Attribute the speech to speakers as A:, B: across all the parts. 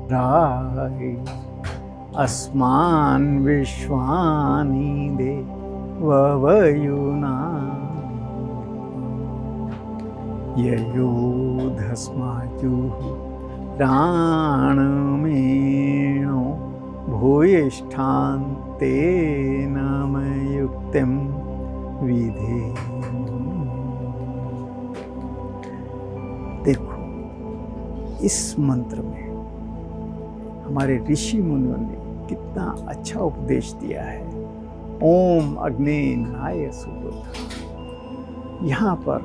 A: राय अस्मान् विश्वानि देवयुना ययोधस्माजुः प्राणमेणो भूयिष्ठान्तेन मयुक्तिं विधे। देखो, इस मंत्र में हमारे ऋषि मुनियों ने कितना अच्छा उपदेश दिया है। ओम अग्ने नाय सुबोधा। यहाँ पर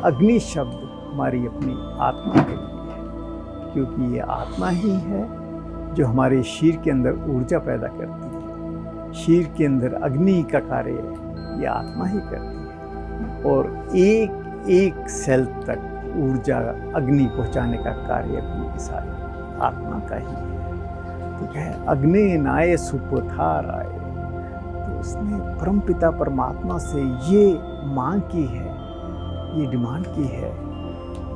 A: अग्नि शब्द हमारी अपनी आत्मा के लिए है, क्योंकि ये आत्मा ही है जो हमारे शरीर के अंदर ऊर्जा पैदा करती है। शरीर के अंदर अग्नि का कार्य ये आत्मा ही करती है, और एक एक सेल तक ऊर्जा अग्नि पहुंचाने का कार्य भी इस आत्मा का ही है। तो क्या है, अग्नि नाय सुपथाराय। तो उसने परमपिता परमात्मा से ये मांग की है, ये डिमांड की है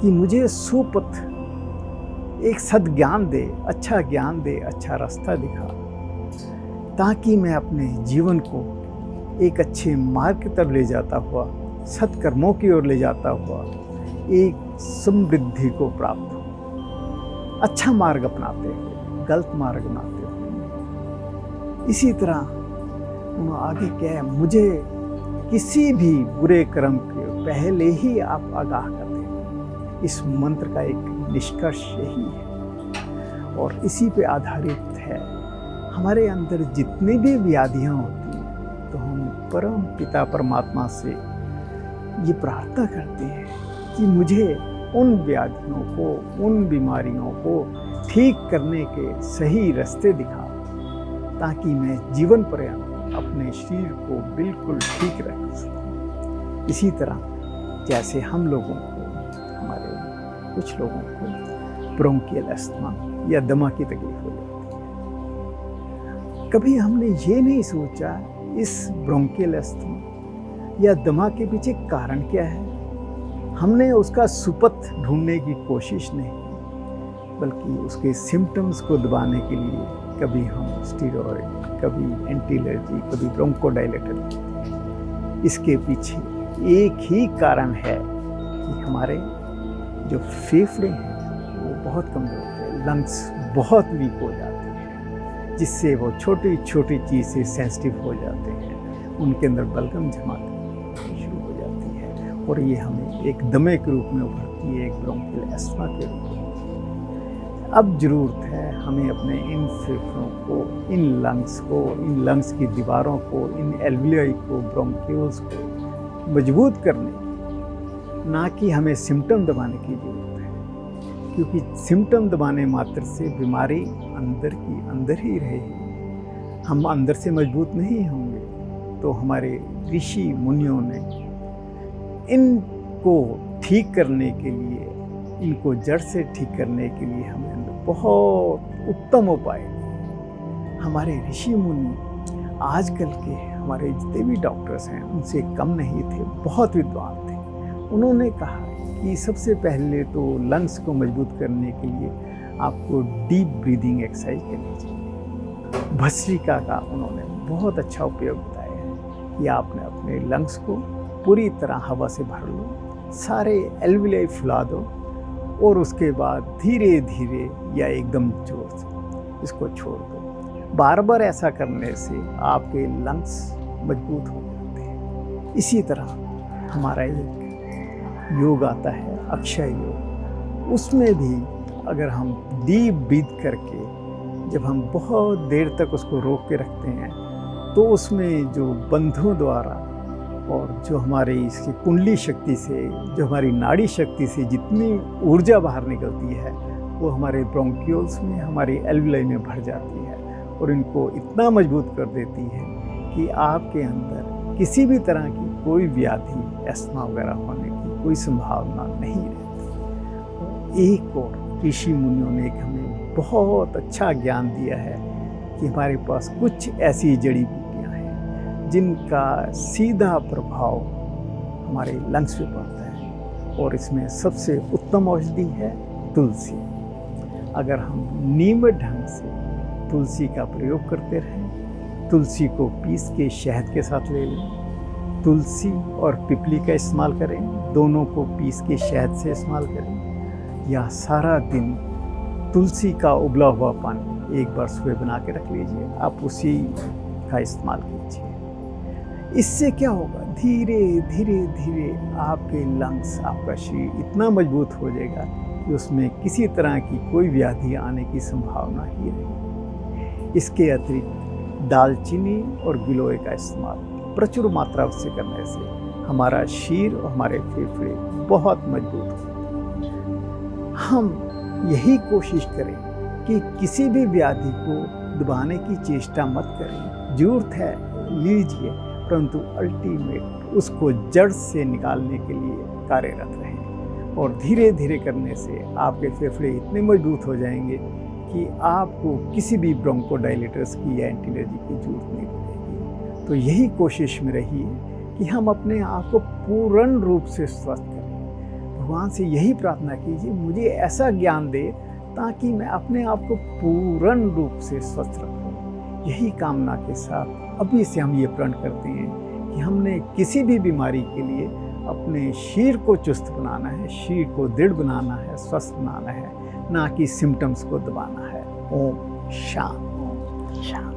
A: कि मुझे सुपथ, एक सद्ज्ञान दे, अच्छा ज्ञान दे, अच्छा रास्ता दिखा, ताकि मैं अपने जीवन को एक अच्छे मार्ग की तरफ ले जाता हुआ, सत्कर्मों की ओर ले जाता हुआ एक समृद्धि को प्राप्त हो। अच्छा मार्ग अपनाते हुए, गलत मार्ग अपनाते हुए। इसी तरह उन्होंने आगे क्या है, मुझे किसी भी बुरे कर्म के पहले ही आप आगाह कर दें। इस मंत्र का एक निष्कर्ष यही है, और इसी पे आधारित है। हमारे अंदर जितनी भी व्याधियां होती हैं, तो हम परम पिता परमात्मा से ये प्रार्थना करते हैं कि मुझे उन व्याधियों को, उन बीमारियों को ठीक करने के सही रास्ते दिखा, ताकि मैं जीवन पर्यंत अपने शरीर को बिल्कुल ठीक रख सकूं। इसी तरह जैसे हम लोगों को, हमारे कुछ लोगों को ब्रोंकियल अस्थमा या दमा की तकलीफ हो जाती है। कभी हमने ये नहीं सोचा इस ब्रोंकियल अस्थमा या दमा के पीछे कारण क्या है। हमने उसका सुपथ ढूंढने की कोशिश नहीं की, बल्कि उसके सिम्टम्स को दबाने के लिए कभी हम स्टीरॉयड, कभी एंटी एलर्जी, कभी ब्रोंकोडायलेटर। इसके पीछे एक ही कारण है कि हमारे जो फेफड़े हैं वो बहुत कमज़ोर होते हैं, लंग्स बहुत वीक हो जाते हैं, जिससे वो छोटी छोटी चीज़ से सेंसिटिव हो जाते हैं, उनके अंदर बलगम जमा शुरू हो जाती है, और ये हमें एक दमे के रूप में उभरती है, एक ब्रोंकियल अस्थमा के रूप में। अब ज़रूरत है हमें अपने इन फेफड़ों को, इन लंग्स की दीवारों को, इन एल्वियोलाई को, ब्रोंक्यूल्स को मजबूत करने की, ना कि हमें सिम्टम दबाने की ज़रूरत है। क्योंकि सिम्टम दबाने मात्र से बीमारी अंदर की अंदर ही रहेगी, हम अंदर से मजबूत नहीं होंगे। तो हमारे ऋषि मुनियों ने इनको ठीक करने के लिए, इनको जड़ से ठीक करने के लिए हमें बहुत उत्तम उपाय दिए। हमारे ऋषि मुनि आजकल के हमारे जितने भी डॉक्टर्स हैं उनसे कम नहीं थे, बहुत विद्वान थे। उन्होंने कहा कि सबसे पहले तो लंग्स को मजबूत करने के लिए आपको डीप ब्रीदिंग एक्सरसाइज करनी चाहिए। भस्त्रिका का उन्होंने बहुत अच्छा उपयोग बताया है कि आपने अपने लंग्स को पूरी तरह हवा से भर लो, सारे एल्वियोलाई फुला दो, और उसके बाद धीरे धीरे या एकदम जोर से इसको छोड़ दो। बार बार ऐसा करने से आपके लंग्स मजबूत हो जाते हैं। इसी तरह हमारा एक योग आता है, अक्षय योग। उसमें भी अगर हम डीप ब्रीथ करके, जब हम बहुत देर तक उसको रोक के रखते हैं, तो उसमें जो बंधुओं द्वारा और जो हमारी इसकी कुंडली शक्ति से, जो हमारी नाड़ी शक्ति से जितनी ऊर्जा बाहर निकलती है, वो हमारे ब्रोंक्यूल्स में, हमारी एल्वियोलाई में भर जाती है, और इनको इतना मजबूत कर देती है कि आपके अंदर किसी भी तरह की कोई व्याधि, अस्थमा वगैरह होने की कोई संभावना नहीं रहती। एक और ऋषि मुनियों ने हमें बहुत अच्छा ज्ञान दिया है कि हमारे पास कुछ ऐसी जड़ी बूटियाँ हैं जिनका सीधा प्रभाव हमारे लंग्स पे पड़ता है, और इसमें सबसे उत्तम औषधि है तुलसी। अगर हम नियमित ढंग से तुलसी का प्रयोग करते रहें, तुलसी को पीस के शहद के साथ ले लें, तुलसी और पिपली का इस्तेमाल करें, दोनों को पीस के शहद से इस्तेमाल करें, या सारा दिन तुलसी का उबला हुआ पानी एक बार सुबह बना के रख लीजिए, आप उसी का इस्तेमाल कीजिए। इससे क्या होगा, धीरे धीरे धीरे आपके लंग्स, आपका शरीर इतना मजबूत हो जाएगा कि उसमें किसी तरह की कोई व्याधि आने की संभावना ही नहीं। इसके अतिरिक्त दालचीनी और गिलोय का इस्तेमाल प्रचुर मात्रा से करने से हमारा शरीर और हमारे फेफड़े बहुत मजबूत होते हैं। हम यही कोशिश करें कि किसी भी व्याधि को दबाने की चेष्टा मत करें, जरूरत है लीजिए, परंतु अल्टीमेट उसको जड़ से निकालने के लिए कार्यरत रहें। और धीरे धीरे करने से आपके फेफड़े इतने मजबूत हो जाएंगे कि आपको किसी भी ब्रोंकोडायलेटर्स की या एंटी एलर्जी की जरूरत नहीं पड़ेगी। तो यही कोशिश में रहिए कि हम अपने आप को पूर्ण रूप से स्वस्थ करें। भगवान से यही प्रार्थना कीजिए, मुझे ऐसा ज्ञान दे ताकि मैं अपने आप को पूर्ण रूप से स्वस्थ रखूं। यही कामना के साथ अभी से हम ये प्रण करते हैं कि हमने किसी भी बीमारी के लिए अपने शरीर को चुस्त बनाना है, शरीर को दृढ़ बनाना है, स्वस्थ बनाना है, ना कि सिम्टम्स को दबाना है। ओम शांति।